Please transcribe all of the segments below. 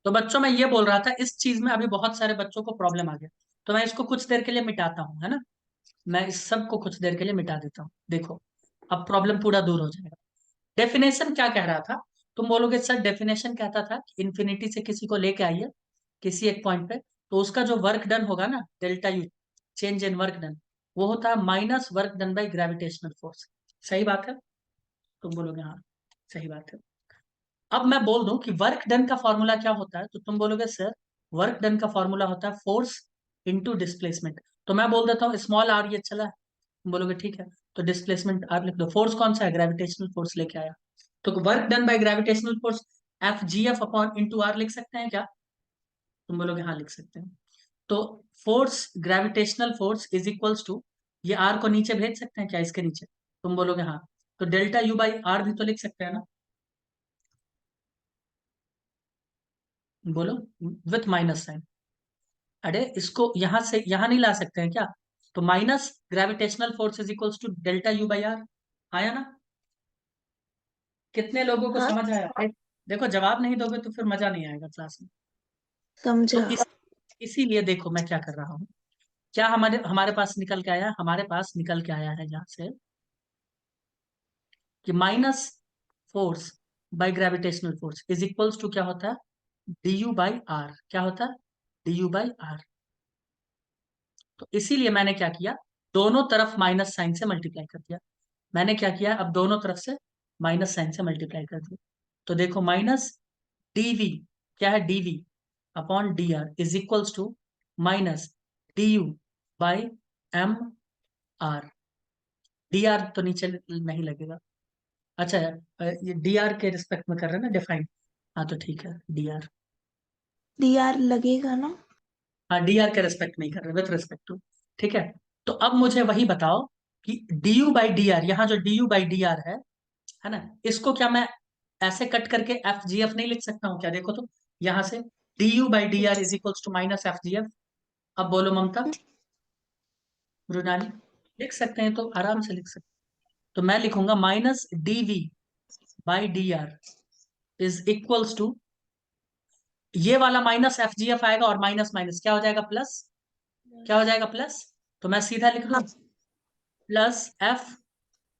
तो बच्चों मैं ये बोल रहा था, इस चीज में अभी बहुत सारे बच्चों को प्रॉब्लम आ गया, तो मैं इसको कुछ देर के लिए मिटाता हूँ, है ना। मैं इस सब को कुछ देर के लिए मिटा देता हूँ, देखो अब प्रॉब्लम पूरा दूर हो जाएगा। डेफिनेशन क्या कह रहा था? तुम बोलोगे सर डेफिनेशन कहता था कि इन्फिनिटी से किसी को लेके आइए किसी एक पॉइंट पे, तो उसका जो वर्क डन होगा ना, delta U, change in work done, वो होता है minus work done by gravitational force. सही बात है? तुम बोलोगे हाँ सही बात है। अब मैं बोल दूं कि वर्क डन का फॉर्मूला क्या होता है, तो तुम बोलोगे सर वर्क डन का फॉर्मूला होता है फोर्स इंटू डिस्प्लेसमेंट। तो मैं बोल देता हूँ स्मॉल आर, ये चला है। तुम बोलोगे ठीक है, तो डिस्प्लेसमेंट आर लिख दो। फोर्स कौन सा है? ग्रेविटेशनल फोर्स लेके आया। तो work done by gravitational force F G F upon into R लिख सकते हैं क्या? तुम बोलोगे हाँ लिख सकते हैं। तो force, gravitational force is equals to, ये आर को नीचे भेज सकते हैं क्या इसके नीचे? तुम बोलोगे हाँ। तो डेल्टा यू बाई आर भी तो लिख सकते हैं ना, बोलो, विथ माइनस साइन। अरे इसको यहां से यहां नहीं ला सकते हैं क्या? तो minus gravitational force is equals to delta U by R. आया ना? कितने लोगों को हाँ समझ आया? देखो जवाब नहीं दोगे तो फिर मजा नहीं आएगा क्लास में। तो समझा। इसीलिए देखो मैं क्या कर रहा हूँ। क्या हमारे हमारे पास निकल के आया? हमारे पास निकल के आया है यहाँ से कि minus force by gravitational force is equals to क्या होता है? D U by R. क्या होता है? D U by R. तो इसीलिए मैंने क्या किया, दोनों तरफ माइनस साइन से मल्टीप्लाई कर दिया। मैंने क्या किया, अब दोनों तरफ से माइनस साइन से मल्टीप्लाई कर दिया। तो देखो माइनस डीवी, क्या है? DV upon D R is equals to minus D U by M R. D R तो नीचे नहीं लगेगा। अच्छा ये डी आर के रिस्पेक्ट में कर रहे हैं ना डिफाइन? हाँ तो ठीक है डी आर। डीआर लगेगा ना। हाँ डी आर के रिस्पेक्ट में ही कर रहे हैं, विथ रिस्पेक्ट टू। ठीक है। तो अब मुझे वही बताओ कि D U by D are, यहाँ जो D U by D R है ना, इसको क्या मैं ऐसे कट करके एफ जी एफ नहीं लिख सकता हूँ क्या? देखो तो यहाँ से D U by D R is equals to minus F G F. अब बोलो ममता, मृणाली, लिख सकते हैं तो आराम से लिख सकते हैं। तो मैं लिखूंगा minus D V by D R is equals to, ये वाला माइनस एफ जी एफ आएगा और माइनस माइनस क्या हो जाएगा? प्लस। क्या हो जाएगा? प्लस। तो मैं सीधा लिख दूं हाँ plus F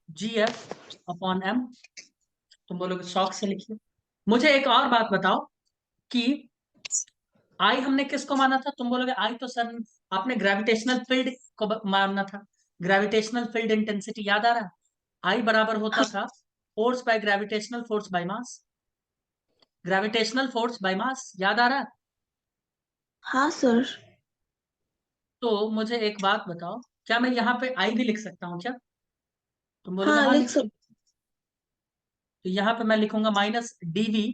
G F upon M. तुम बोलोगे शौक से लिखिए। मुझे एक और बात बताओ कि आई हमने किसको माना था? तुम बोलोगे आई तो सर आपने ग्रेविटेशनल फील्ड को मानना था। ग्रेविटेशनल फील्ड इंटेंसिटी याद आ रहा है? आई बराबर होता हाँ था force by gravitational force by mass. Gravitational force by mass याद आ रहा है? हाँ सर। तो मुझे एक बात बताओ, क्या मैं यहाँ पे आई भी लिख सकता हूँ क्या? तुम बोलोगे हाँ हाँ लिख लिख। सकते। तो यहाँ पे मैं लिखूंगा minus D V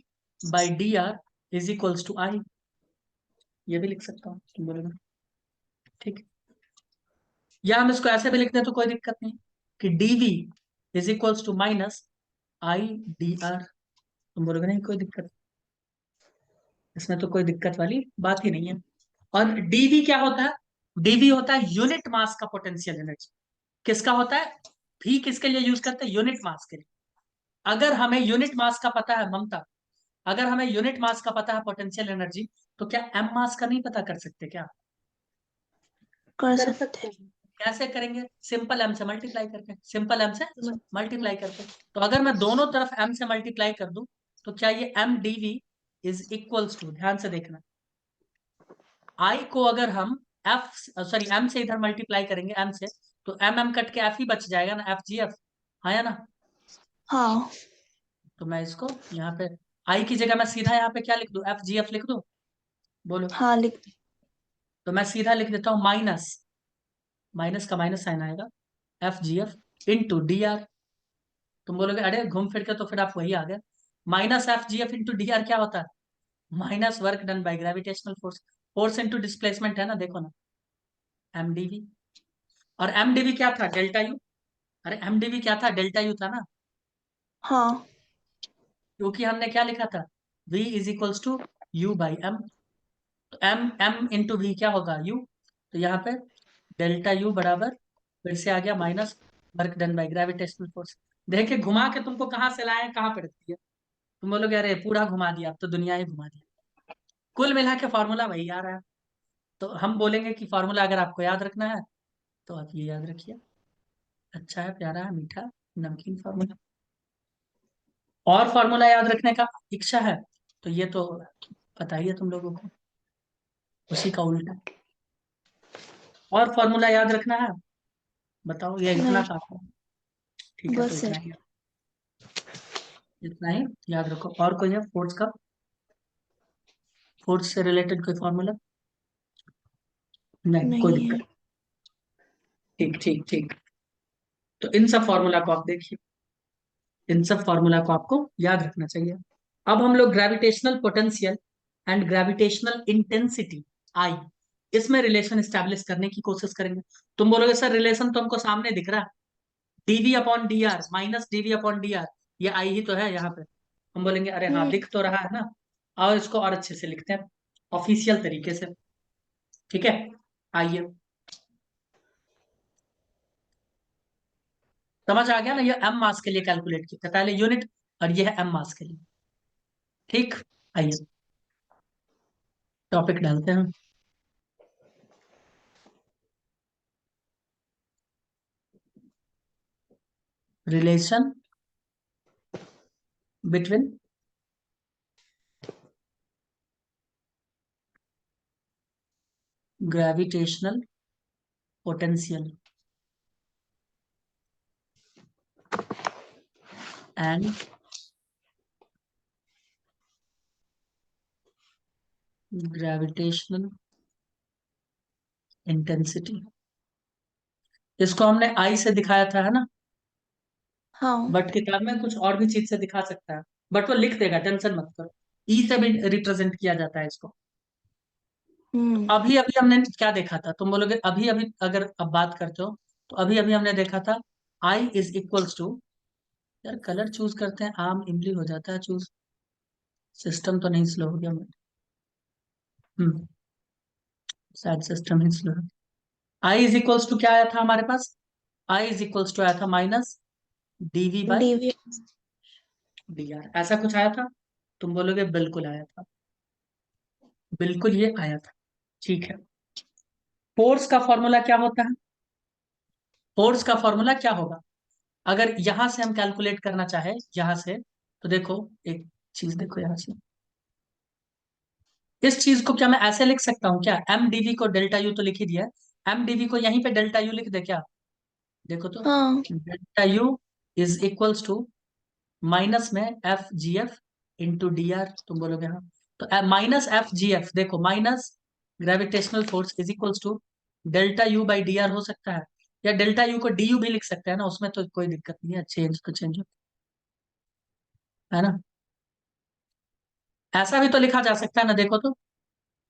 by D R is equals to I. ये भी लिख सकता हूँ, तुम बोलोगे ठीक है। या हम इसको ऐसे भी लिखते हैं तो कोई दिक्कत नहीं, कि D V is equals to minus I D R. तुम बोलोगे नहीं कोई दिक्कत, इसमें तो कोई दिक्कत वाली बात ही नहीं है। और डीवी क्या होता है? डीवी होता है यूनिट मास का पोटेंशियल एनर्जी। किसका होता है? भी किसके लिए यूज करते हैं? यूनिट मास के लिए। अगर हमें यूनिट मास का पता है ममता, अगर हमें यूनिट मास का पता है पोटेंशियल एनर्जी, तो क्या एम मास का नहीं पता कर सकते क्या? कर कर सकते सकते हैं। कैसे करेंगे? सिंपल एम से मल्टीप्लाई करके, सिंपल एम से हैं। मल्टीप्लाई करके। तो अगर मैं दोनों तरफ एम से मल्टीप्लाई कर दूं, तो क्या ये M DV is equals to, ध्यान से देखना, आई को अगर हम एफ, सॉरी एम से इधर मल्टीप्लाई करेंगे एम से, तो एम एम कट के एफ ही बच जाएगा ना, एफ जी एफ। हाँ या ना? हाँ तो मैं इसको यहाँ पे आई की जगह मैं सीधा यहाँ पे क्या लिख दूं? एफ जी एफ लिख दूं, बोलो। हाँ लिख। तो मैं सीधा लिख देता हूँ माइनस, माइनस का माइनस साइन आएगा, F G F into D R. तुम बोलोगे अरे घूम फिर के तो फिर आप वही आ गए। Minus F G F into D R क्या होता है? Minus work done by gravitational force, force into displacement है ना, देखो ना, एम डी वी। और एम डी वी क्या था? Delta U. अरे एम डी वी क्या था? डेल्टा यू था ना, हाँ क्योंकि हमने क्या लिखा था? v is equals to U by M. तो एम एम इंटू वी क्या होगा? यू। तो यहाँ पे डेल्टा यू बराबर फिर से आ गया minus work done by gravitational force. देखिए घुमा के तुमको कहाँ से लाए, कहाँ पे रखती है। तुम बोलोगे अरे पूरा घुमा दिया, अब तो दुनिया ही घुमा दिया। कुल मिला के फॉर्मूला वही आ रहा है। तो हम बोलेंगे कि फॉर्मूला अगर आपको याद रखना है तो आप ये याद रखिए। अच्छा है, प्यारा है, मीठा, नमकीन फॉर्मूला। और फॉर्मूला याद रखने का इच्छा है तो ये तो पता ही है तुम लोगों को, उसी का उल्टा। और फॉर्मूला याद रखना है? बताओ, ये इतना नहीं, काफी है। ठीक है, तो बस इतना है। ही, इतना ही याद रखो। और कोई है फोर्स का, फोर्स से रिलेटेड कोई फॉर्मूला? नहीं, कोई नहीं है। दिक्कत। ठीक ठीक ठीक। तो इन सब फॉर्मूला को आप देखिए, इन सब फॉर्मूला को आपको याद रखना चाहिए। अब हम लोग gravitational potential and gravitational intensity, I, इसमें रिलेशन स्टैब्लिश करने की कोशिश करेंगे। तुम बोलोगे सर रिलेशन तो हमको सामने दिख रहा है, DV upon D R minus DV upon D R, ये आई ही तो है यहाँ पे। हम बोलेंगे अरे हाँ, हम्म। दिख तो रहा है ना। और इसको और अच्छे से लिखते हैं, ऑफिशियल तरीके से। ठीक है, आइए। समझ आ गया ना, ये एम मास के लिए कैलकुलेट किया था, पहले यूनिट और ये है एम मास के लिए। ठीक, आइए टॉपिक डालते हैं। Relation between gravitational potential and gravitational intensity. इसको हमने आई से दिखाया था, है ना? हाँ। बट किताब में कुछ और भी चीज से दिखा सकता है, बट वो लिख देगा, टेंशन मत करो। ई से भी रिप्रेजेंट किया जाता है इसको। तो हम्म। अभी अभी हमने क्या देखा था, तुम बोलोगे अभी अभी अगर अब बात करते हो, तो अभी अभी हमने देखा था आई इज इक्वल्स टू, यार कलर चूज करते हैं, आम इमली हो जाता है चूज। सिस्टम तो नहीं स्लो हो गया मेरा? हम्म, शायद सिस्टम ही स्लो है। आई इज इक्वल्स टू क्या आया था हमारे पास? आई इज इक्वल्स टू आया था minus DV by DV. D R, ऐसा कुछ आया था? तुम बोलोगे बिल्कुल आया था, बिल्कुल ये आया था। ठीक है। फोर्स का फॉर्मूला क्या होता है? फोर्स का फॉर्मूला क्या होगा? अगर यहां से हम कैलकुलेट करना चाहे, यहां से, तो देखो एक चीज देखो यहां से, इस चीज को क्या मैं ऐसे लिख सकता हूँ क्या? एम डीवी को डेल्टा यू तो लिख ही दिया है, एम डीवी को यहीं पे डेल्टा यू लिख दे क्या? देखो तो, हाँ। Delta U is equals to minus में F G F into D R. तुम बोलोगे हाँ, तो माइनस एफ जी एफ, देखो minus gravitational force is equals to delta U by D R हो सकता है, या डेल्टा यू को डी यू भी लिख सकते हैं ना, उसमें तो कोई दिक्कत नहीं है, चेंज तो चेंज है ना। ऐसा भी तो लिखा जा सकता है ना, देखो तो।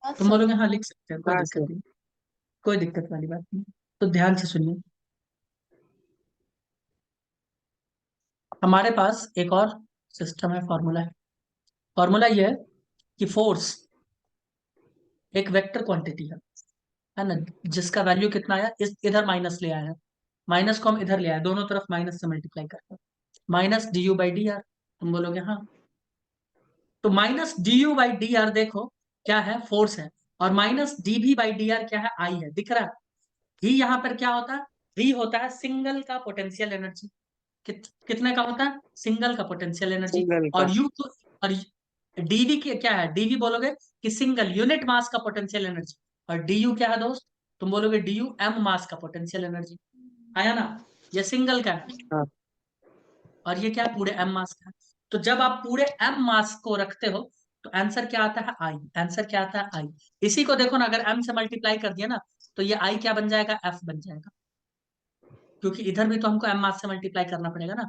हाँ तुम सर। बोलोगे हाँ लिख सकते हैं, कोई हाँ दिक्कत सर। नहीं, कोई दिक्कत वाली बात नहीं। तो ध्यान से सुनिए, हमारे पास एक और सिस्टम है, फॉर्मूला है। फॉर्मूला ये है कि फोर्स एक वेक्टर क्वांटिटी है ना, जिसका वैल्यू कितना आया, इस इधर माइनस ले आया है, माइनस को हम इधर ले आए, दोनों तरफ माइनस से मल्टीप्लाई करते हैं, minus D U by D R. तुम बोलोगे हाँ, तो minus D U by D R देखो क्या है, फोर्स है। और minus D V by D R क्या है, आई है, दिख रहा है। ही यहाँ पर क्या होता है? ही होता है सिंगल का पोटेंशियल एनर्जी। कितने का होता है? सिंगल का पोटेंशियल एनर्जी। सिंगल का। और यू तो, और डीवी क्या है? डीवी बोलोगे कि सिंगल यूनिट मास का पोटेंशियल एनर्जी। और डी यू क्या है दोस्त? तुम बोलोगे डी यू एम मास का पोटेंशियल एनर्जी। आया ना? ये सिंगल का है, हाँ। और ये क्या है? पूरे एम मास का है। तो जब आप पूरे एम मास को रखते हो, तो आंसर क्या आता है? आई। आंसर क्या आता है? आई। इसी को देखो ना, अगर एम से मल्टीप्लाई कर दिया ना, तो ये आई क्या बन जाएगा? एफ बन जाएगा, क्योंकि इधर भी तो हमको एम मास से मल्टीप्लाई करना पड़ेगा ना।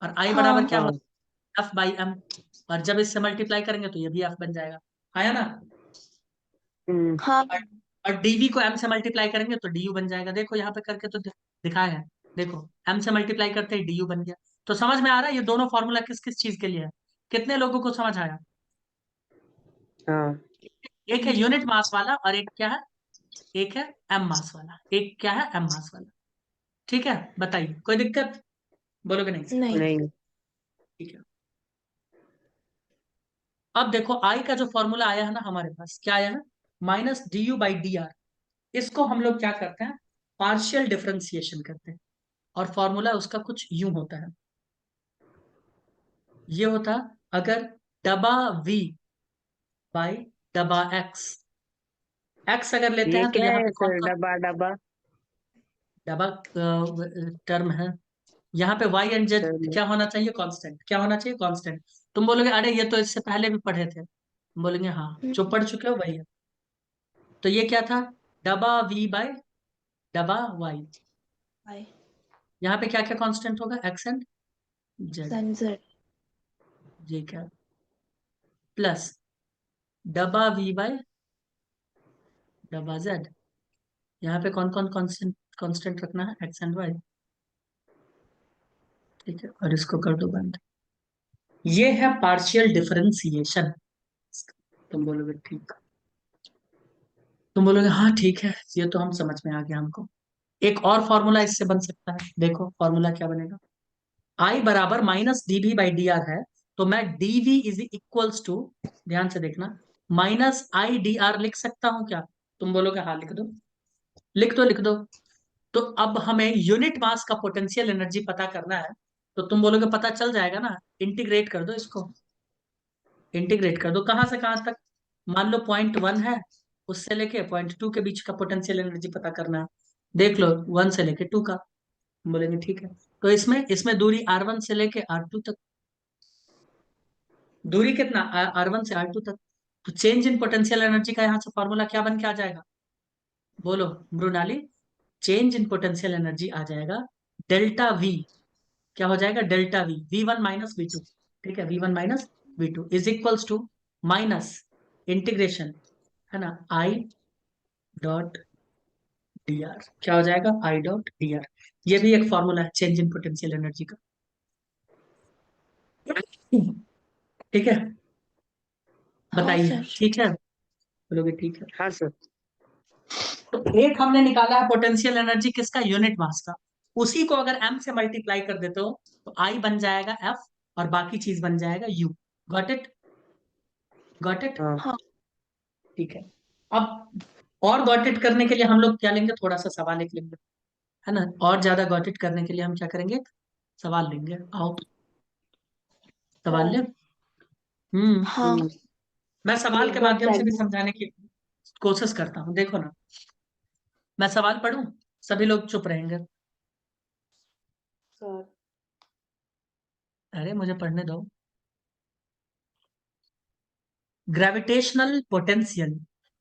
और आई बराबर हाँ। क्या हाँ। होता है? F by M. और जब इससे मल्टीप्लाई करेंगे तो ये भी एफ बन जाएगा। आया ना? हम्म। हाँ। और, और डीवी को एम से मल्टीप्लाई करेंगे तो डी यू बन जाएगा, देखो यहाँ पे करके तो दिखाया है। देखो एम से मल्टीप्लाई करते ही डी यू बन गया। तो समझ में आ रहा है ये दोनों फॉर्मूला किस किस चीज के लिए है? कितने लोगों को समझ आया? हाँ। एक है यूनिट मास वाला, और एक क्या है? एक है एम मास वाला, एक क्या है? एम मास वाला। ठीक है, बताइए कोई दिक्कत? बोलोगे नहीं? नहीं। नहीं। ठीक है। अब देखो आई का जो फॉर्मूला आया है ना हमारे पास, क्या आया है? Minus D U by D are. इसको हम लोग क्या करते हैं? पार्शियल डिफरेंशिएशन करते हैं। और फॉर्मूला उसका कुछ यूं होता है, ये होता अगर डबा वी बाई डबा एक्स, एक्स अगर लेते ये हैं तो क्या यहाँ है पे कौन सर, कौन डब्बा डब्बा? डबा टर्म है। यहाँ पे वाई एंड जेड सर क्या होना चाहिए? कांस्टेंट। क्या होना चाहिए? कांस्टेंट। तुम बोलोगे अरे ये तो इससे पहले भी पढ़े थे, तुम बोलेंगे हाँ, जो पढ़ चुके हो वही है। तो ये क्या था? डबा वी बाय डबा वाई। बाय यहाँ पे क्या क्या कांस्टेंट होगा? X and Z. सनसेट ये क्या? प्लस डबा वी बाय डबा जेड। यहाँ पे कौन कौन कांस्टेंट कांस्टेंट रखना है? X and Y. ठीक है, और इसको कर दो बंद। ये है पार्शियल डिफरेंशिएशन। तुम बोलोगे ठीक, तुम बोलोगे हाँ ठीक है, ये तो हम समझ में आ गया हमको। एक और फॉर्मूला इससे बन सकता है, देखो फॉर्मूला क्या बनेगा। आई बराबर minus DV by D R है, तो मैं डीवी इज इक्वल्स टू, ध्यान से देखना, माइनस आई डी आर लिख सकता हूं क्या? तुम बोलोगे हाँ लिख दो, लिख दो लिख दो। तो अब हमें यूनिट मास का पोटेंशियल एनर्जी पता करना है, तो तुम बोलोगे पता चल जाएगा ना, इंटीग्रेट कर दो इसको। इंटीग्रेट कर दो कहां से कहां तक? मान लो पॉइंट 1 है, उससे लेके पॉइंट 2 के बीच का पोटेंशियल एनर्जी पता करना है। देख लो 1 से लेके 2 का। बोलेंगे ठीक है। तो इसमें इसमें दूरी R1 से लेके R2 तक, दूरी कितना? R1 से R2 तक। तो चेंज इन पोटेंशियल एनर्जी का यहाँ से फॉर्मूला क्या बन के आ जाएगा? बोलो Mrinali. Change in potential energy आ जाएगा डेल्टा वी। क्या हो जाएगा? Delta V, V1 - V2। ठीक है, V1 - V2 is equals to minus integration, है ना, आई डॉट डी आर। क्या हो जाएगा? I dot D R. ये भी एक फॉर्मूला है चेंज इन पोटेंशियल एनर्जी का। ठीक है, हाँ बताइए सर ठीक है? बोलोगे ठीक है। हाँ सर। तो एक हमने निकाला है पोटेंशियल एनर्जी किसका? यूनिट मास का। उसी को अगर m से मल्टीप्लाई कर देते हो तो I बन जाएगा F, और बाकी चीज बन जाएगा U। Got it? Got it? हाँ हाँ ठीक है। अब और गॉट इट करने के लिए हम लोग क्या लेंगे? थोड़ा सा सवाल लिख लेंगे, है ना। और ज्यादा गॉट इट करने के लिए हम क्या करेंगे? सवाल लेंगे। आओ सवाल ले। हम्म। हाँ मैं सवाल के एक बार माध्यम से भी चेक। समझाने की कोशिश करता हूँ, देखो ना। मैं सवाल पढ़ूं, सभी लोग चुप रहेंगे। सर अरे मुझे पढ़ने दो। Gravitational potential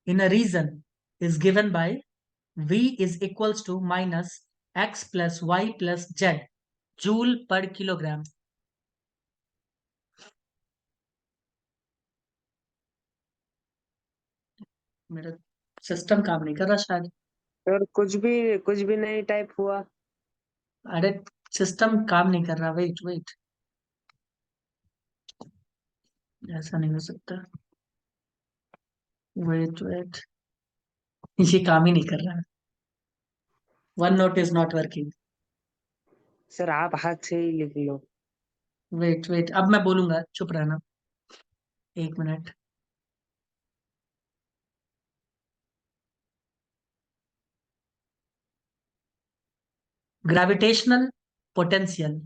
in a region is given by V is equals to minus x plus y plus z joule per kilogram. मेरा सिस्टम काम नहीं कर रहा शायद। सर कुछ भी नहीं टाइप हुआ। अरे सिस्टम काम नहीं कर रहा, वेट वेट, ऐसा नहीं हो सकता। वेट वेट, ये काम ही नहीं कर रहा है। One note is not working. Sir आप हाथ से ही लिख लो। वेट वेट, अब मैं बोलूंगा, चुप रहना 1 minute. Gravitational potential,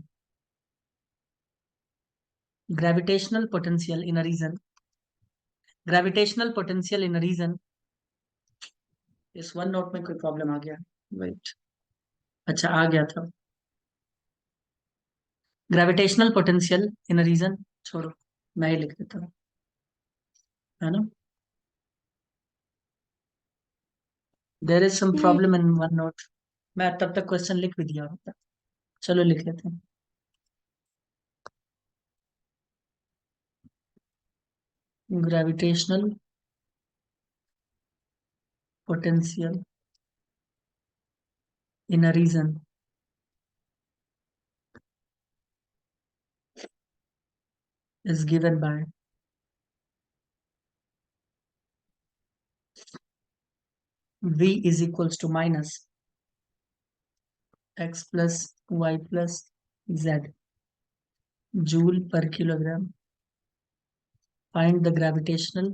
gravitational potential in a region, gravitational potential in region. इस वन नोट में कोई प्रॉब्लम आ गया? वेट, अच्छा आ गया था। ग्रेविटेशनल पोटेंशियल इन रीजन, छोड़ो मैं ही लिख देता हूँ, है ना। There is some hmm, problem in one note. मैं तब तक क्वेश्चन लिख भी दिया होता। चलो लिख लेते हैं। Gravitational potential in a region is given by V is equals to minus x plus y plus z joule per kilogram. Find the gravitational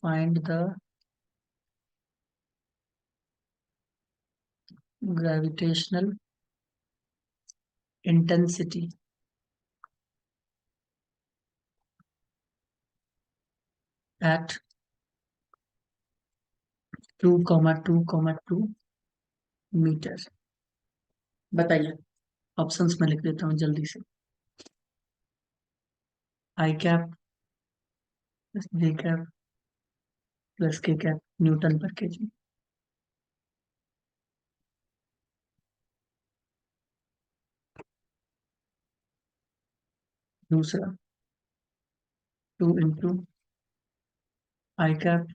find the gravitational intensity at 2,2,2 metre. बताइए, options में लिख देता हूँ जल्दी से। I cap plus J cap plus K cap newton per kg. दूसरा 2 into I cap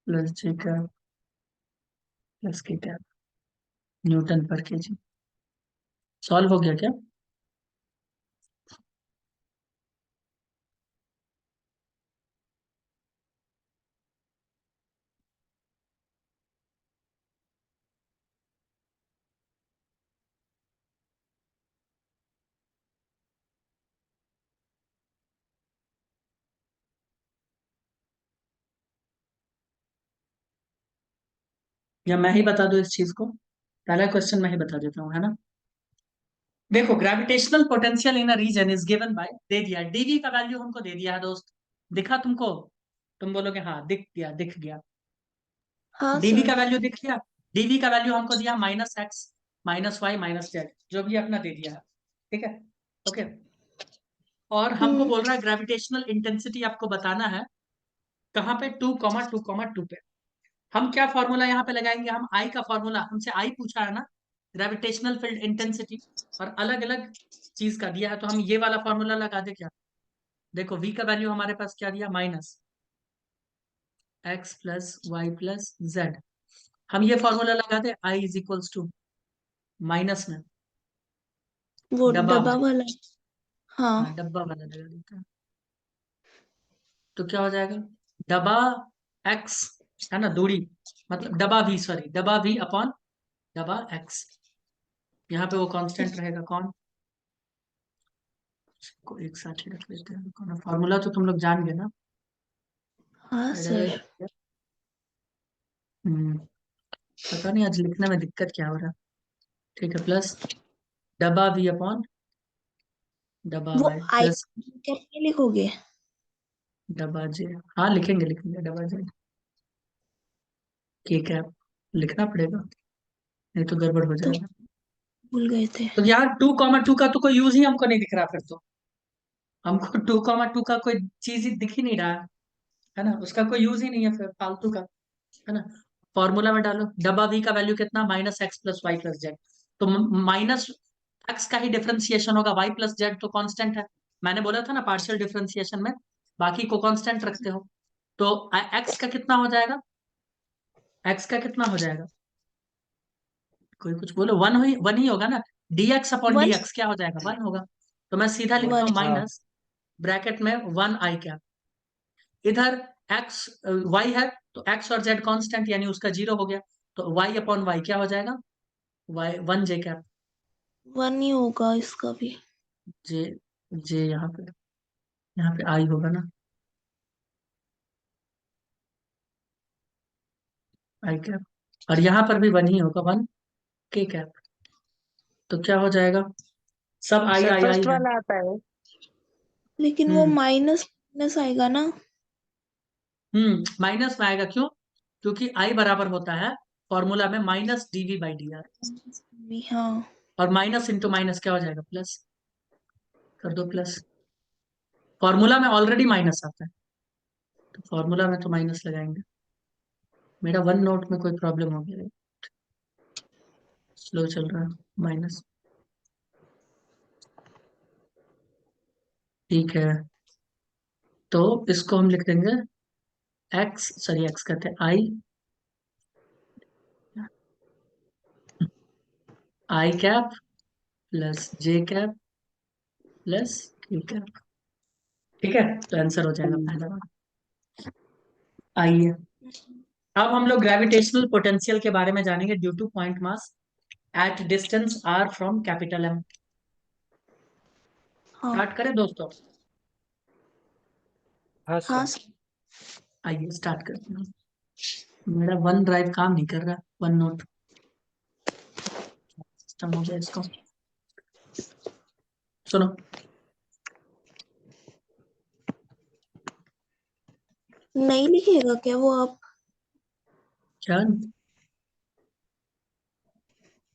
plus J cap plus K cap newton per kg. Solve हो गया क्या? या मैं ही बता दूं इस चीज को? पहला क्वेश्चन मैं ही बता देता हूँ, है ना। देखो, gravitational potential in a region is given by, दे दिया डीवी का वैल्यू हमको दे दिया है दोस्त। दिखा तुमको? तुम बोलोगे हाँ दिख गया दिख गया। हाँ डीवी का सर। वैल्यू दिख गया। डीवी का वैल्यू हमको दिया -x -y -z, जो भी अपना दे दिया है। ठीक है, ओके। और हमको बोल रहा है ग्रेविटेशनल इंटेंसिटी आपको बताना है कहाँ पे, 2,2,2 पे। हम क्या फॉर्मूला यहाँ पे लगाएंगे? हम आई का फॉर्मूला, हमसे आई पूछा है ना, ग्रेविटेशनल फील्ड इंटेंसिटी, और अलग अलग चीज का दिया है, तो हम ये वाला फॉर्मूला लगा दे क्या? देखो v का वैल्यू हमारे पास क्या दिया, -x plus y plus z. हम ये फॉर्मूला लगा दे, I is equals to minus में वो डब्बा डब्बा वाई। वाला। हाँ। हाँ, डब्बा वाला लगा देता है। तो क्या हो जाएगा, डबा x, है ना, दूरी, मतलब डबा v, सॉरी डबा v अपॉन डबा x। यहाँ पे वो कांस्टेंट रहेगा कौन, को एक साथ ही रख लेते हैं। कौन फॉर्मूला तो तुम लोग जान गए ना। हाँ अरे, सर। हम्म, पता नहीं आज लिखने में दिक्कत क्या हो रहा है। ठीक है, प्लस डबा v अपॉन डबा वो y आई प्लस कैसे लिखोगे? डबा j। हाँ लिखेंगे लिखेंगे, डबा j के कैप लिखना पड़ेगा, नहीं तो गड़बड़ हो तो जाएगा। भूल गए थे। तो यार 2,2 का तो कोई यूज ही हमको नहीं दिख रहा, फिर तो हमको 2,2 का कोई चीज ही दिख ही नहीं रहा है ना, उसका कोई यूज ही नहीं है फिर, फालतू का, है ना। फॉर्मूला में डालो, डब्बा वी का वैल्यू कितना, -x plus y plus z. तो -x का ही डिफरेंशिएशन होगा, y प्लस जेड तो कांस्टेंट है। मैंने बोला था ना पार्शियल डिफरेंशिएशन में बाकी को कांस्टेंट रखते हो। तो x का कितना हो जाएगा, x का कितना हो जाएगा, कोई कुछ बोलो, वन ही होगा ना। dx upon one. dx क्या हो जाएगा, 1 होगा। तो मैं सीधा लिखता वन। हूँ हाँ माइनस ब्रैकेट में 1 आई कैप। इधर x y है, तो x और z कांस्टेंट, यानी उसका 0 हो गया। तो y अपॉन y क्या हो जाएगा, y 1 j कैप। वन ही होगा इसका भी। जे जे यहाँ पे आई होगा ना, आई कैप। और यहाँ पर भी 1 ही होगा, 1 के कैप। तो क्या हो जाएगा, सब आई सर, आई आई फर्स्ट है। वाला आता है। लेकिन वो हम्म माइनस माइनस आएगा ना। माइनस में आएगा, क्यों? क्योंकि आई बराबर होता है फॉर्मूला में -dv/dr। भी हाँ। और माइनस इंटू माइनस क्या हो जाएगा, प्लस। कर दो प्लस, फॉर्मूला में ऑलरेडी माइनस आता है, तो फॉर्मूला में तो माइनस लगाएंगे। मेरा वन नोट में कोई प्रॉब्लम हो गया, स्लो चल रहा है, माइनस। ठीक है, तो इसको हम लिख देंगे एक्स, सॉरी एक्स कहते हैं आई, आई cap plus J cap plus K cap. ठीक है, तो आंसर हो जाएगा पहला वाला, आई है। अब हम लोग ग्रेविटेशनल पोटेंशियल के बारे में जानेंगे due to point mass at distance r from capital M. हाँ स्टार्ट करें दोस्तों? हाँ हाँ सर। आइए स्टार्ट करते हैं। मेरा वन ड्राइव काम नहीं कर रहा, वन नोट सिस्टम हो गया इसको। सुनो, नहीं लिखेगा क्या वो आप? क्या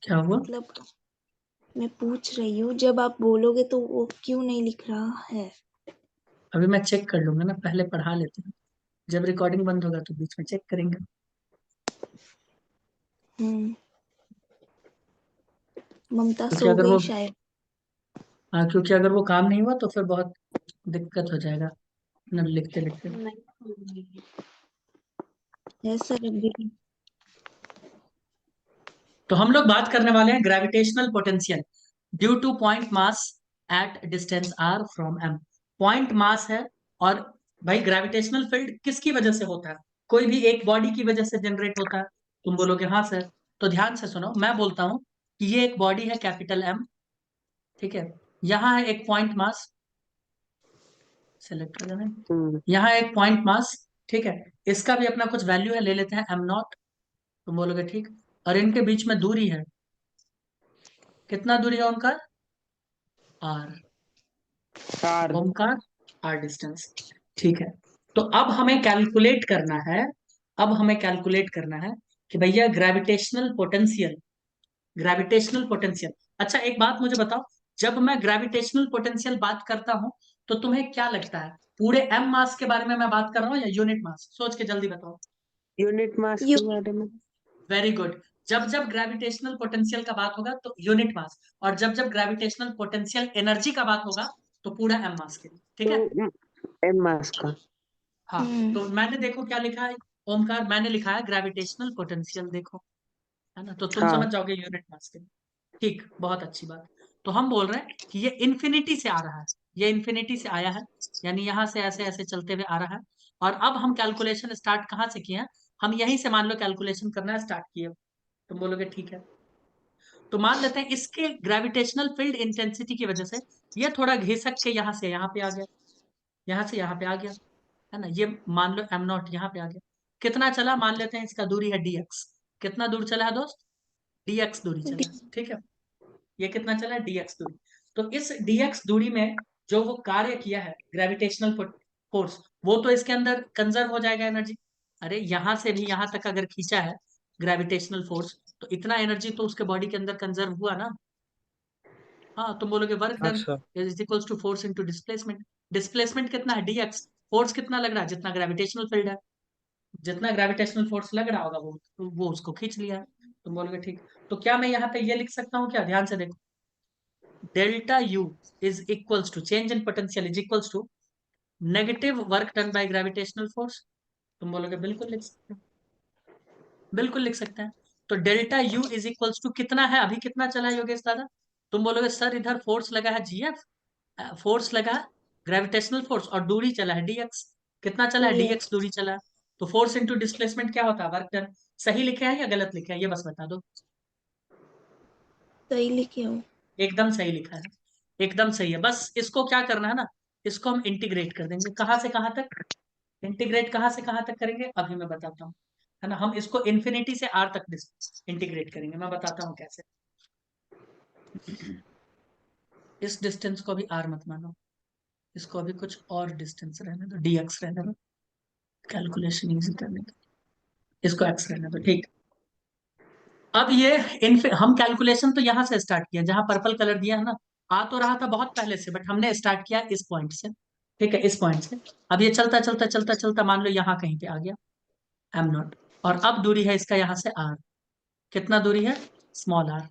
क्या हुआ? मतलब मैं पूछ रही हूँ, जब आप बोलोगे तो वो क्यों नहीं लिख रहा है? अभी मैं चेक कर लूंगा ना, पहले पढ़ा लेते हैं, जब रिकॉर्डिंग बंद होगा तो बीच में चेक करेंगे। हम्म। ममता क्योंकि सो अगर गई वो शायद। हाँ, क्योंकि अगर वो काम नहीं हुआ तो फिर बहुत दिक्कत हो जाएगा ना लिखते लिखते। है सर अभी। तो हम लोग बात करने वाले हैं gravitational potential due to point mass at distance r from M. Point mass है, और भाई ग्रेविटेशनल फील्ड किसकी वजह से होता है? कोई भी एक बॉडी की वजह से जनरेट होता है। तुम बोलोगे हाँ सर, तो ध्यान से सुनो, मैं बोलता हूं कि ये एक बॉडी है कैपिटल एम, ठीक है। यहाँ है एक पॉइंट मास, सेलेक्ट कर देना। हम्म। यहाँ एक पॉइंट मास, ठीक है। इसका भी अपना कुछ वैल्यू है, ले लेते हैं एम नॉट। तुम बोलोगे ठीक। और इनके बीच में दूरी है, कितना दूरी है उनका? आर। कार। ओमकार, आर डिस्टेंस, ठीक है। तो अब हमें कैलकुलेट करना है, अब हमें कैलकुलेट करना है कि भैया ग्रेविटेशनल पोटेंशियल, ग्रेविटेशनल पोटेंशियल। अच्छा एक बात मुझे बताओ, जब मैं ग्रेविटेशनल पोटेंशियल बात करता हूं तो तुम्हें क्या लगता है, पूरे एम मास के बारे में मैं बात कर रहा हूँ या यूनिट मास? सोच के जल्दी बताओ। यूनिट मास यू के बारे में। Very good. जब जब ग्रेविटेशनल पोटेंशियल का बात होगा तो यूनिट मास, और जब जब ग्रेविटेशनल पोटेंशियल एनर्जी का बात होगा तो पूरा एम मास के लिए, ठीक है। तो एम मास का। हाँ, हम्म। तो मैंने देखो क्या लिखा है, ओमकार, मैंने लिखा है ग्रेविटेशनल पोटेंशियल, देखो, है ना, तो तुम समझ हाँ। जाओगे यूनिट मास के लिए। ठीक, बहुत अच्छी बात। तो हम बोल रहे हैं कि ये इन्फिनिटी से आ रहा है, ये इन्फिनिटी से आया है, यानी यहां से ऐसे ऐसे चलते हुए आ रहा है। और अब हम कैलकुलेशन स्टार्ट कहाँ से किए हैं? हम यहीं से मान लो कैलकुलेशन करना स्टार्ट किए। तुम बोलोगे ठीक है। तो मान लेते हैं इसके ग्रेविटेशनल फील्ड इंटेंसिटी की वजह से ये थोड़ा घिसक के यहाँ से यहाँ पे आ गया, यहाँ से यहाँ पे आ गया, है ना। ये मान लो एम नॉट यहाँ पे आ गया। कितना चला? मान लेते हैं इसका दूरी है डीएक्स। कितना दूर चला है दोस्त? डीएक्स दूरी चला है, ठीक है। ये कितना चला है? डीएक्स दूरी। तो इस डीएक्स दूरी में जो वो कार्य किया है ग्रेविटेशनल फोर्स, वो तो इसके अंदर कंजर्व हो जाएगा एनर्जी। अरे यहां से भी यहां तक अगर खींचा है ग्रेविटेशनल फोर्स, तो इतना एनर्जी तो उसके बॉडी के अंदर कंजर्व हुआ ना। हाँ, तुम बोलोगे वर्क हाँ done sir. Is equals to force into displacement. Displacement कितना है? डीएक्स। फोर्स कितना लग रहा है? जितना ग्रेविटेशनल फील्ड है, जितना ग्रेविटेशनल फोर्स लग रहा होगा वो उसको खींच लिया है। तुम बोलोगे ठीक। तो क्या मैं यहाँ पे ये लिख सकता हूँ क्या? ध्यान से देखो, delta U is equals to change in potential is equals to negative work done by gravitational force. तुम बोलोगे बिल्कुल लिख सकते हैं, बिल्कुल लिख सकते हैं। तो delta U is equals to कितना है, अभी कितना चला है योगेश दादा? तुम बोलोगे सर इधर फोर्स लगा है जीएफ, फोर्स लगा है ग्रेविटेशनल फोर्स, और दूरी चला है डीएक्स। कितना चला है? ये डीएक्स दूरी चला है। तो फोर्स इंटू डिस्प्लेसमेंट क्या होता है? Work done. सही लिखे हैं या गलत लिखे हैं, ये बस बता दो। सही लिखे हो। एकदम सही लिखा है, एकदम सही है। बस इसको क्या करना है ना, इसको हम इंटीग्रेट कर देंगे। कहाँ से कहाँ तक इंटीग्रेट, कहाँ से कहाँ तक करेंगे अभी मैं बताता हूँ, है ना। हम इसको इन्फिनिटी से आर तक इंटीग्रेट करेंगे, मैं बताता हूँ कैसे। इस डिस्टेंस को भी आर मत मानो, इसको अभी कुछ और डिस्टेंस रहने दो, डीएक्स रहने दो, कैलकुलेशन इजी करने के लिए। इसको एक्स रहने दो, ठीक। अब ये हम कैलकुलेशन तो यहां से स्टार्ट किया, जहां पर्पल कलर दिया है ना, आ तो रहा था बहुत पहले से, बट हमने स्टार्ट किया इस पॉइंट से, ठीक है, इस पॉइंट से। अब ये चलता चलता चलता चलता मान लो यहाँ कहीं पे आ गया एम नॉट, और अब दूरी है इसका यहाँ से आर। कितना दूरी है? Small r.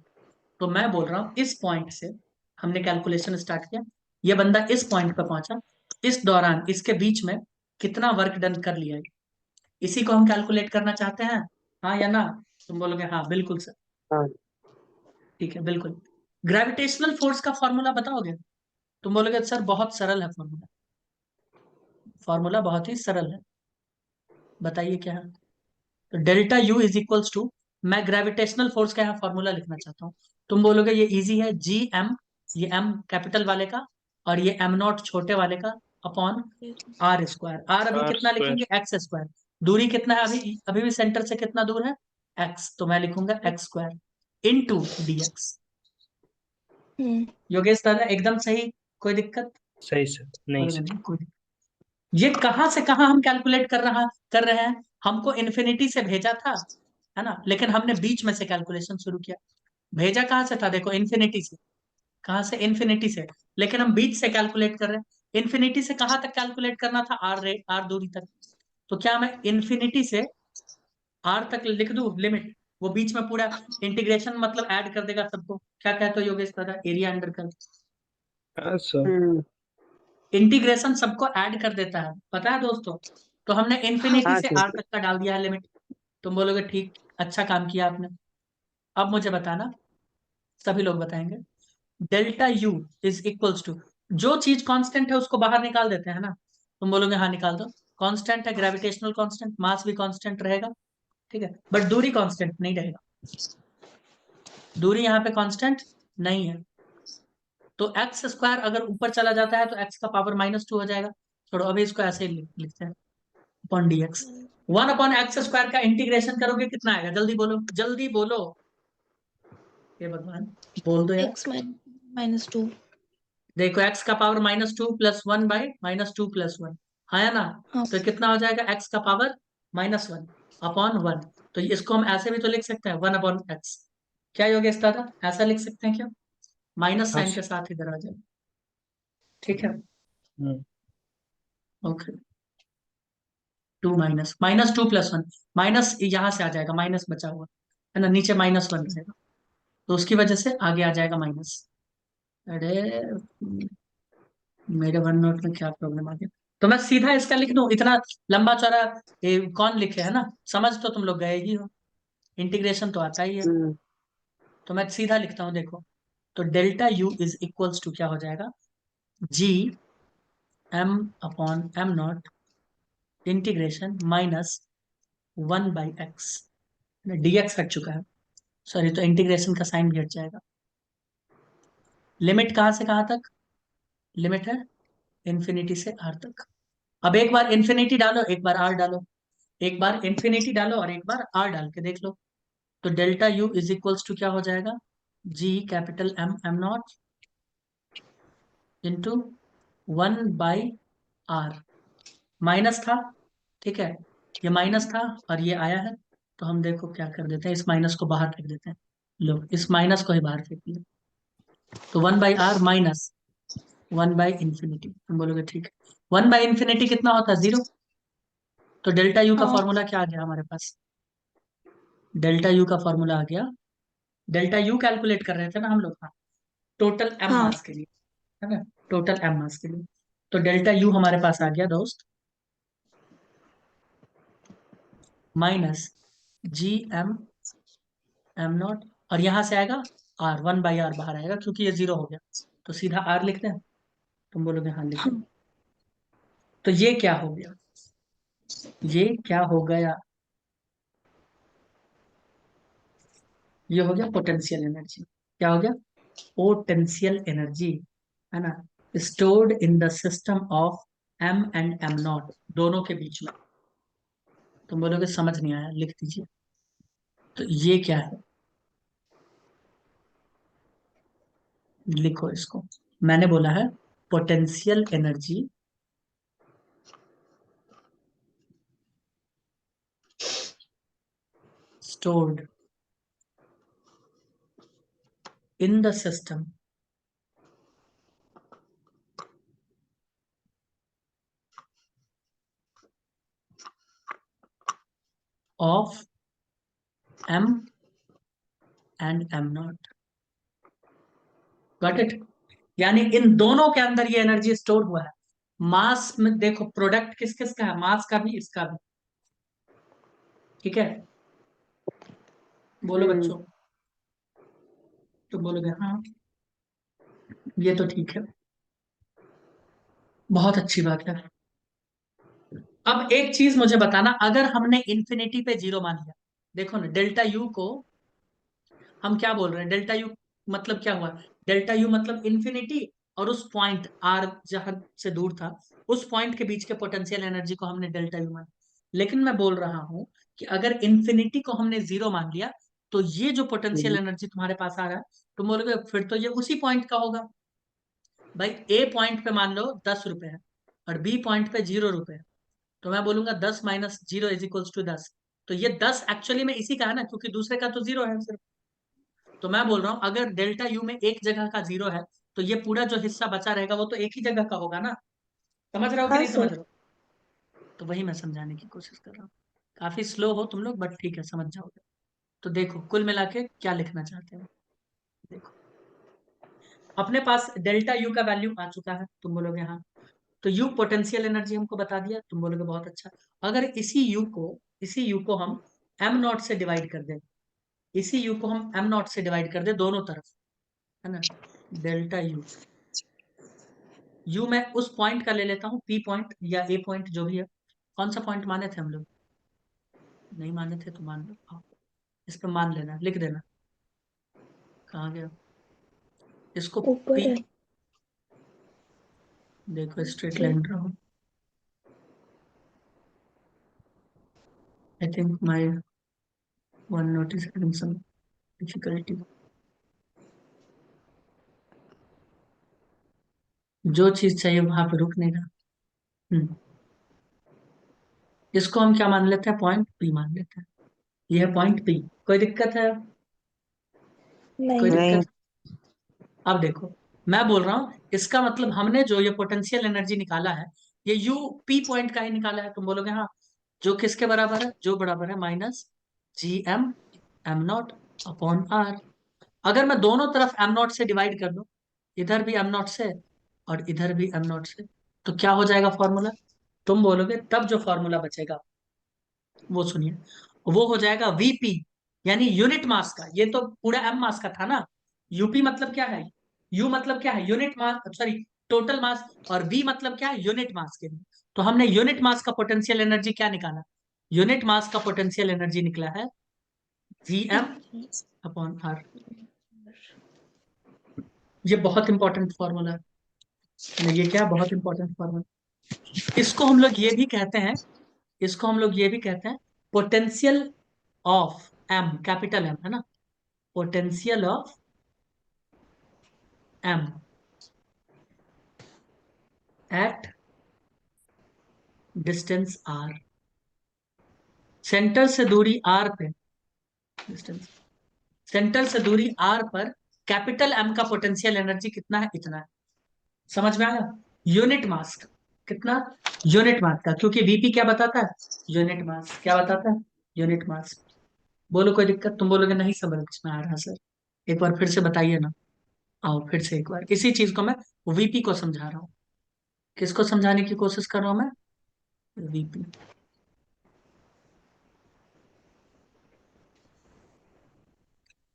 तो मैं बोल रहा हूँ इस पॉइंट से हमने कैलकुलेशन स्टार्ट किया, ये बंदा इस पॉइंट पर पहुंचा, इस दौरान इसके बीच में कितना वर्क डन कर लिया है, इसी को हम कैलकुलेट करना चाहते हैं, हाँ या ना? तुम बोलोगे हाँ बिल्कुल सर, हाँ। ठीक है बिल्कुल। ग्रेविटेशनल फोर्स का फॉर्मूला बताओगे? तुम बोलोगे सर बहुत सरल है फॉर्मूला, फॉर्मूला बहुत ही सरल है, बताइए क्या है? तो delta U is equals to, मैं ग्रेविटेशनल फोर्स का यहाँ फॉर्मूला लिखना चाहता हूँ। तुम बोलोगे ये इजी है, जी एम, ये एम कैपिटल वाले का और ये एम नॉट छोटे वाले का अपॉन आर स्क्वायर। आर अभी आर कितना स्क्वायर। लिखेंगे, एक्स स्क्वायर। दूरी कितना है अभी, अभी भी सेंटर से कितना दूर है, एक्स, तो मैं लिखूंगा x square into D x. Yogesh दादा एकदम सही, कोई दिक्कत? सही सर, नहीं सर। कोई दिक्कत। ये कहाँ से कहाँ हम कैलकुलेट कर रहे हैं, हमको इन्फिनिटी से भेजा था, है ना, लेकिन हमने बीच में से कैलकुलेशन शुरू किया। भेजा कहाँ से था, देखो इन्फिनिटी से। कहाँ से, इन्फिनिटी से, लेकिन हम बीच से कैलकुलेट कर रहे हैं। इन्फिनिटी से कहाँ तक कैलकुलेट करना था, आर दूरी तक। तो क्या मैं इन्फिनिटी से आर तक लिख दूं लिमिट, वो बीच में पूरा इंटीग्रेशन मतलब ऐड कर देगा सबको। क्या कहते हो योगेश दादा, एरिया अंडर कर, हाँ सर। इंटीग्रेशन सबको ऐड कर देता है, पता है दोस्तों। तो हमने इन्फिनिटी हाँ से सर। आर तक का डाल दिया है लिमिट। तुम बोलोगे ठीक, अच्छा काम किया आपने। अब मुझे बताना, सभी लोग बताएंगे, delta U is equals to, जो चीज कांस्टेंट है उसको बाहर निकाल देते हैं ना। तुम बोलोगे हाँ निकाल दो, कांस्टेंट है ग्रेविटेशनल कांस्टेंट, मास भी कांस्टेंट रहेगा, ठीक है, बट दूरी कांस्टेंट नहीं रहेगा। दूरी यहाँ पे कांस्टेंट नहीं है, तो एक्स स्क्वायर अगर ऊपर चला जाता है तो एक्स का पावर -2 हो जाएगा। छोड़ो, अभी इसको ऐसे ही लिखते हैं, upon D x. 1/x square का इंटीग्रेशन करोगे कितना आएगा, जल्दी बोलो, जल्दी बोलो, ये भगवान, बोल दो यार। एक्स -2। देखो एक्स का पावर -2 प्लस 1/-2 + 1, हाँ या ना। हाँ तो कितना हो जाएगा, एक्स का पावर -1 अपॉन 1। तो इसको हम ऐसे भी तो लिख सकते हैं, 1/x। क्या योगेश दादा, ऐसा लिख सकते हैं क्या, माइनस हाँ साइन के सर। साथ इधर आ जाए, ठीक है, हम्म। ओके। 2 -2 + 1, माइनस यहाँ से आ जाएगा, माइनस बचा हुआ है ना, नीचे -1 रहेगा, तो उसकी वजह से आगे आ जाएगा माइनस। अरे मेरे वन नोट में क्या प्रॉब्लम आ गया, तो मैं सीधा इसका लिख दूं, इतना लंबा चौड़ा कौन लिखे, है ना, समझ तो तुम लोग गए ही हो, इंटीग्रेशन तो आता ही है। तो मैं सीधा लिखता हूँ, देखो, तो delta U is equals to क्या हो जाएगा, G M upon M not integration -1/x, dx हट चुका है, सॉरी, तो इंटीग्रेशन का साइन भी हट जाएगा। लिमिट कहाँ से कहाँ तक, लिमिट है इन्फिनिटी से आर तक। अब एक बार इन्फिनिटी डालो, एक बार आर डालो, एक बार इन्फिनिटी डालो और एक बार आर डाल के देख लो। तो delta U is equals to क्या हो जाएगा, G capital M M not into 1/r, minus था, ठीक है, ये माइनस था और ये आया है, तो हम देखो क्या कर देते हैं, इस माइनस को बाहर फेंक देते हैं। लो, इस माइनस को ही बाहर फेंक दिया, तो 1/r माइनस 1/∞। हम बोलोगे ठीक है, 1/∞ कितना होता है, 0। तो डेल्टा यू का हाँ फॉर्मूला क्या आ गया हमारे पास, डेल्टा यू का फॉर्मूला आ गया, डेल्टा यू कैलकुलेट कर रहे थे ना हम लोग, हाँ, टोटल एम हाँ मास के लिए, है ना, टोटल एम मास के लिए। तो डेल्टा यू हमारे पास आ गया दोस्त, -GM एम नॉट, और यहां से आएगा आर, 1/r बाहर आएगा क्योंकि ये 0 हो गया, तो सीधा आर लिखते हैं। तुम बोलोगे हाँ लिख हाँ। दो। तो ये क्या हो गया, ये क्या हो गया, ये हो गया पोटेंशियल एनर्जी। क्या हो गया, पोटेंशियल एनर्जी, है ना, stored in the system of M and M not, दोनों के बीच में। तुम बोलोगे समझ नहीं आया, लिख दीजिए। तो ये क्या है, लिखो इसको, मैंने बोला है potential energy stored in the system of M and M not. Got it, यानी इन दोनों के अंदर ये एनर्जी स्टोर हुआ है। मास में देखो, प्रोडक्ट किस किस का है, मास का भी इसका भी, ठीक है, बोलो बच्चों, तो बोलोगे हाँ, ये तो ठीक है, बहुत अच्छी बात है। अब एक चीज मुझे बताना, अगर हमने इन्फिनिटी पे जीरो मान लिया, देखो ना डेल्टा यू को हम क्या बोल रहे हैं, डेल्टा यू मतलब क्या हुआ, डेल्टा यू मतलब इन्फिनिटी और उस पॉइंट आर जहां से दूर था उस पॉइंट के बीच के पोटेंशियल एनर्जी को हमने डेल्टा यू माना। लेकिन मैं बोल रहा हूं कि अगर इन्फिनिटी को हमने जीरो मान लिया तो ये जो पोटेंशियल हम्म, एनर्जी तुम्हारे पास आ रहा है तुम बोलोगे फिर तो ये उसी पॉइंट का होगा। भाई ए पॉइंट पे मान लो 10 रुपए है और बी पॉइंट पे 0 रुपए है, तो मैं बोलूंगा 10 - 0 = 10। तो ये 10 एक्चुअली में इसी का है ना, क्योंकि दूसरे का तो जीरो है सिर्फ। तो मैं बोल रहा हूँ अगर डेल्टा यू में एक जगह का जीरो है तो ये पूरा जो हिस्सा बचा रहेगा वो तो एक ही जगह का होगा ना। समझ रहे हो कि हाँ नहीं समझ सर। रहे हो? तो वही मैं समझाने की कोशिश कर रहा हूँ। काफी स्लो हो तुम लोग, बट ठीक है समझ जाओगे। तो देखो कुल मिला के क्या लिखना चाहते हो। देखो अपने पास डेल्टा यू का वैल्यू आ चुका है, तुम बोलोगे हाँ। तो यू पोटेंशियल एनर्जी हमको बता दिया, तुम बोलोगे बहुत अच्छा। अगर इसी यू को हम एम नॉट से डिवाइड कर दें, इसी यू को हम एम नॉट से डिवाइड कर दें दोनों तरफ, है ना, डेल्टा यू, यू मैं उस पॉइंट का ले लेता हूँ पी पॉइंट या ए पॉइंट जो भी है। कौन सा पॉइंट माने थे हम लोग, नहीं माने थे तो मान लो, हाँ, इस पे मान लेना, लिख देना। कहाँ गया इसको, ऊपर पी, है। देखो स्ट्रेट जी। लाइन ड्रा हो। I think my one note is having some difficulty. जो चीज चाहिए वहां पे रुकने का। हम्म, इसको हम क्या मान लेते हैं, पॉइंट पी मान लेते हैं। ये है पॉइंट पी, कोई दिक्कत है, कोई नहीं। नहीं। दिक्कत। अब देखो मैं बोल रहा हूँ इसका मतलब हमने जो ये पोटेंशियल एनर्जी निकाला है ये यू पी पॉइंट का ही निकाला है, तुम बोलोगे हाँ, जो किसके बराबर है, जो बराबर है -GM m0/r। अगर मैं दोनों तरफ एम नॉट से डिवाइड कर दूं, इधर भी एम नॉट से और इधर भी एम नॉट से, तो क्या हो जाएगा फॉर्मूला, तुम बोलोगे तब जो फॉर्मूला बचेगा वो सुनिए, वो हो जाएगा वीपी, यानी यूनिट मास का। ये तो पूरा एम मास का था ना, यूपी मतलब क्या है, यू मतलब क्या है, unit mass, sorry total mass, और वी मतलब क्या है, यूनिट मास के लिए। तो हमने यूनिट मास का पोटेंशियल एनर्जी क्या निकाला, यूनिट मास का पोटेंशियल एनर्जी निकला है GM/r। ये बहुत इंपॉर्टेंट फॉर्मूला है ना, ये क्या बहुत इंपॉर्टेंट फॉर्मूला। इसको हम लोग ये भी कहते हैं, इसको हम लोग ये भी कहते हैं potential of M, capital M, है ना, potential of M at distance r. Centre से दूरी आर पे, डिस्टेंस, सेंटर से दूरी आर पर कैपिटल एम का पोटेंशियल एनर्जी कितना है, इतना है। समझ में आया, यूनिट मास का कितना, यूनिट मास का, क्योंकि वीपी क्या बताता है, यूनिट मास क्या बताता है, यूनिट मास। बोलो कोई दिक्कत, तुम बोलोगे नहीं समझ में आ रहा सर, एक बार फिर से बताइए ना। आओ फिर से एक बार, इसी चीज को मैं वीपी को समझा रहा हूँ। किसको समझाने की कोशिश कर रहा हूं मैं, वीपी।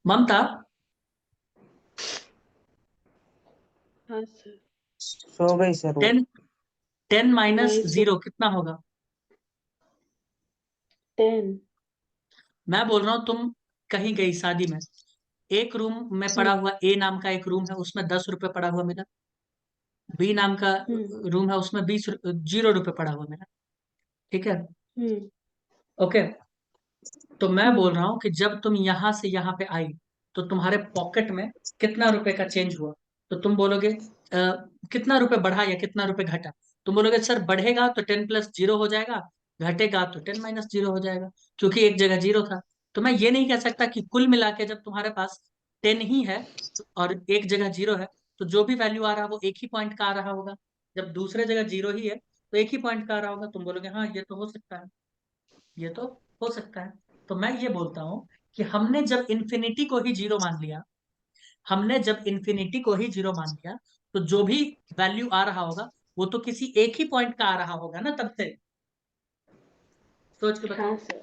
ममता, हाँ सर। सो गई सर वो। 10 10 माइनस नहीं सो। जीरो कितना होगा, 10। मैं बोल रहा हूँ तुम कहीं गई शादी में, एक रूम में हम्म। पड़ा हुआ ए नाम का एक रूम है, उसमें 10 रुपए पड़ा हुआ मिला, बी नाम का हम्म। रूम है उसमें 0 रुपए पड़ा हुआ मिला, ठीक है, हम्म। ओके। तो मैं हम्म। बोल रहा हूँ कि जब तुम यहां से यहां पे आई तो तुम्हारे पॉकेट में कितना रुपए का चेंज हुआ, तो तुम बोलोगे कितना रुपए बढ़ा या कितना रुपए घटा, तुम बोलोगे सर बढ़ेगा तो 10 + 0 हो जाएगा, घटेगा तो 10 - 0 हो जाएगा, क्योंकि एक जगह जीरो था। तो मैं ये नहीं कह सकता कि कुल मिला के जब तुम्हारे पास 10 ही है और एक जगह जीरो है तो जो भी वैल्यू आ रहा है वो एक ही पॉइंट का आ रहा होगा, जब दूसरे जगह जीरो ही है तो एक ही पॉइंट का आ रहा होगा। तुम बोलोगे हाँ ये तो हो सकता है, ये तो हो सकता है। तो मैं ये बोलता हूं कि हमने जब इन्फिनिटी को ही जीरो मान लिया, हमने जब इन्फिनिटी को ही जीरो मान लिया, तो जो भी वैल्यू आ रहा होगा वो तो किसी एक ही पॉइंट का आ रहा होगा ना तब से। सोच के हाँ बताओ सर।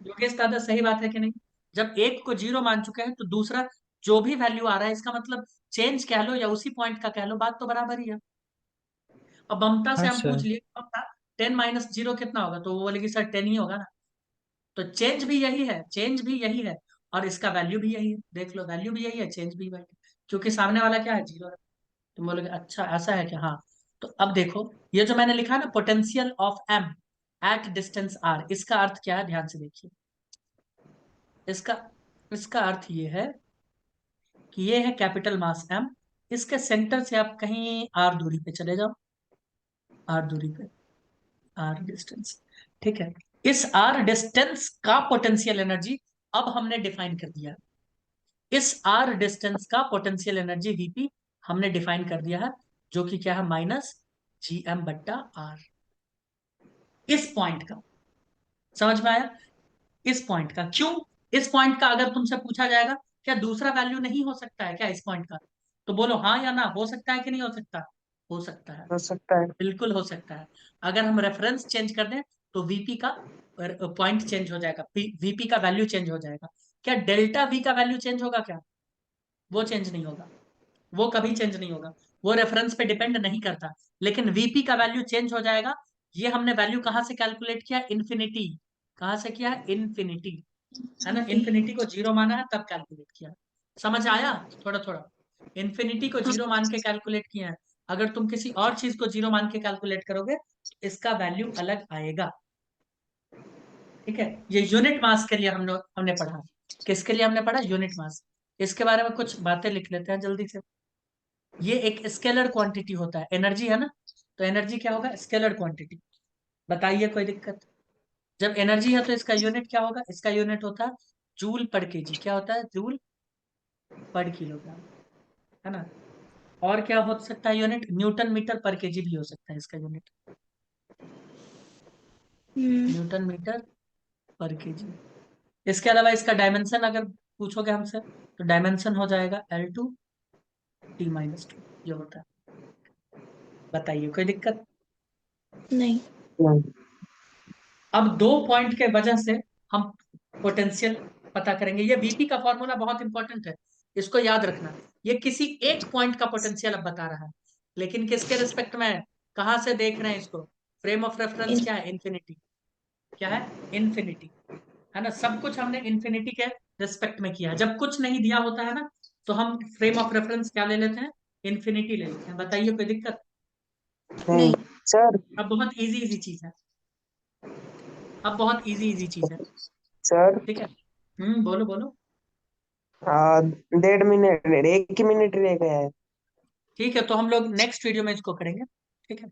योगेश दादा, सही बात है कि नहीं। जब एक को जीरो मान चुके हैं तो दूसरा जो भी वैल्यू आ रहा है इसका मतलब चेंज कह लो या उसी पॉइंट का कह लो, बात तो बराबर ही है। अब ममता से हाँ हम पूछ सर। लिए, ममता 10 माइनस 0 कितना होगा, तो वो बोलेगी सर 10 ही होगा ना। तो चेंज भी यही है, चेंज भी यही है, और इसका वैल्यू भी यही है। देख लो, वैल्यू भी यही है, चेंज भी वही है, क्योंकि सामने वाला क्या है, 0 है। तुम बोलोगे अच्छा ऐसा है क्या, हाँ। तो अब देखो, ये जो मैंने लिखा है ना, potential of M at distance r, इसका अर्थ क्या है, ध्यान से देखिए। इसका इसका अर्थ ये है कि ये है कैपिटल मास एम, इसके सेंटर से आप कहीं आर दूरी पे चले जाओ, आर दूरी पे, आर डिस्टेंस, ठीक है। इस आर डिस्टेंस का पोटेंशियल एनर्जी अब हमने डिफाइन कर दिया। इस आर डिस्टेंस का पोटेंशियल एनर्जी वीपी हमने डिफाइन कर दिया है, जो कि क्या है, माइनस जी एम बट्टा आर। इस पॉइंट का समझ में आया, इस पॉइंट का क्यों, इस पॉइंट का अगर तुमसे पूछा जाएगा क्या दूसरा वैल्यू नहीं हो सकता है क्या इस पॉइंट का, तो बोलो हाँ या ना, हो सकता है कि नहीं हो सकता, हो सकता है, हो सकता है। बिल्कुल हो सकता है। अगर हम रेफरेंस चेंज कर दें तो वीपी का पॉइंट चेंज हो जाएगा, वीपी का वैल्यू चेंज हो जाएगा। क्या डेल्टा वी का वैल्यू चेंज होगा क्या, वो चेंज नहीं होगा, वो कभी चेंज नहीं होगा, वो रेफरेंस पे डिपेंड नहीं करता। लेकिन वीपी का वैल्यू चेंज हो जाएगा। ये हमने वैल्यू कहां से कैलकुलेट किया, इन्फिनिटी, कहां से किया है, इन्फिनिटी, है ना, इन्फिनिटी को 0 माना है तब कैलकुलेट किया। समझ आया, थोड़ा थोड़ा, इन्फिनिटी को 0 मान के कैलकुलेट किया है। अगर तुम किसी और चीज को 0 मान के कैलकुलेट करोगे तो इसका वैल्यू अलग आएगा, ठीक है। ये यूनिट मास के लिए हमने पढ़ा, किसके लिए हमने पढ़ा, यूनिट मास। इसके बारे में कुछ बातें लिख लेते हैं जल्दी से। ये एक स्केलर क्वांटिटी होता है, एनर्जी है ना, तो एनर्जी क्या होगा, स्केलर क्वांटिटी। बताइए कोई दिक्कत, जब एनर्जी है तो इसका यूनिट क्या होगा, इसका यूनिट होता है जूल पर केजी, क्या होता है, जूल पर किलोग्राम, है ना। और क्या हो सकता है यूनिट, न्यूटन मीटर पर केजी भी हो सकता है इसका यूनिट, न्यूटन मीटर पर केजी। इसके अलावा इसका डायमेंशन अगर पूछोगे हमसे तो डायमेंशन हो जाएगा L2 T-2, ये होता है। बताइए कोई दिक्कत, नहीं। नहीं। अब 2 पॉइंट के वजह से हम पोटेंशियल पता करेंगे। ये वीपी का फॉर्मूला बहुत इंपॉर्टेंट है, इसको याद रखना। ये किसी एक पॉइंट का पोटेंशियल अब बता रहा है, लेकिन किसके रिस्पेक्ट में है, कहां से देख रहे हैं इसको, फ्रेम ऑफ रेफरेंस क्या है, इन्फिनिटी, क्या है, इन्फिनिटी, है ना। सब कुछ हमने इन्फिनिटी के रिस्पेक्ट में किया है। जब कुछ नहीं दिया होता है ना, तो हम फ्रेम ऑफ रेफरेंस क्या ले लेते हैं, इन्फिनिटी ले लेते हैं। बताइए कोई दिक्कत, नहीं सर। अब बहुत इजी इजी चीज है, अब बहुत इजी इजी चीज है, सर ठीक है। बोलो बोलो। 1.5 मिनट, 1 ही मिनट रह गया है। ठीक है, तो हम लोग नेक्स्ट वीडियो में इसको करेंगे, ठीक है।